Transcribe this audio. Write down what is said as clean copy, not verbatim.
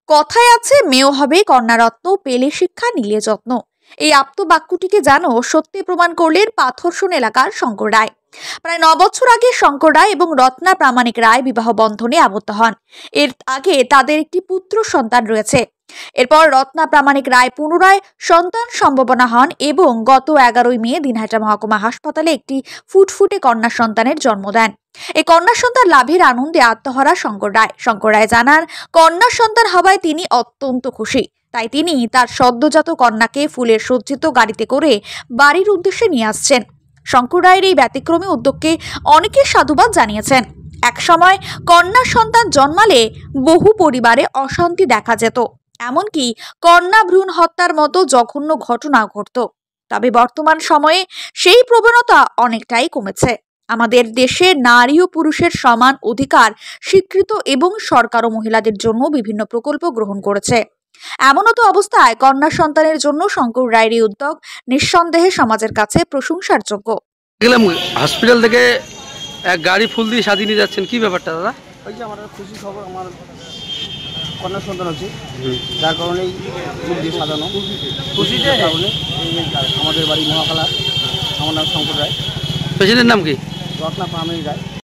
কথায় আছে মেয়ে হবে কন্যারত্ন, পেলে শিক্ষা নিলে যত্ন। এই আপ্তবাক্যটিকে যেন সত্যি প্রমাণ করলেন পাথরসোন এলাকার শঙ্কর রায়। প্রায় 9 বছর আগে শঙ্কর রায় এবং রত্না প্রামাণিক রায় বিবাহ বন্ধনে আবদ্ধ হন। এর আগে তাদের একটি পুত্র সন্তান রয়েছে। এরপর রত্না প্রামাণিক রায় পুনরায় সন্তান সম্ভাবনা হন এবং গত 11ই মে দিনহাটা মহকুমা হাসপাতালে একটি ফুটফুটে কন্যা সন্তানের জন্ম দেন। এই কন্যা সন্তান লাভের আনন্দে আত্মহারা শঙ্কর রায়। শঙ্কর রায় জানান, কন্যা সন্তান হওয়ায় তিনি অত্যন্ত খুশি। তাই তিনি তার সদ্যজাত কন্যাকে ফুলের সজ্জিত গাড়িতে করে বাড়ির উদ্দেশ্যে নিয়ে আসছেন। শঙ্কর রায়ের এই ব্যতিক্রমী উদ্যোগকে অনেকে সাধুবাদ জানিয়েছেন। একসময় কন্যা সন্তান জন্মালে বহু পরিবারে অশান্তি দেখা যেত, এমনকি কন্যা ভ্রূণ হত্যার মতো জঘন্য ঘটনা ঘটত। তবে বর্তমান সময়ে সেই প্রবণতা অনেকটাই কমেছে। আমাদের দেশে নারী ও পুরুষের সমান অধিকার স্বীকৃত এবং সরকারও মহিলাদের জন্য বিভিন্ন প্রকল্প গ্রহণ করেছে। এমনতো অবস্থায় কন্যা সন্তানের জন্য শঙ্কর রায়ের এই উদ্যোগ নিঃসন্দেহে সমাজের কাছে প্রশংসার যোগ্য। গেলাম হসপিটাল থেকে এক গাড়ি ফুল দিয়ে সাজিয়ে নিয়ে যাচ্ছেন, কি ব্যাপারটা দাদা? ওই যে আমার খুশি খবর, আমার কন্যা সন্তান হচ্ছে, যার কারণেই ফুল দিয়ে সাজানো। খুশিতে কারণে আমাদের বাড়ি মহাকালা। আমার নাম শঙ্কর রায়। পেশেন্টের নাম কি? রত্না প্রামাণিক রায়।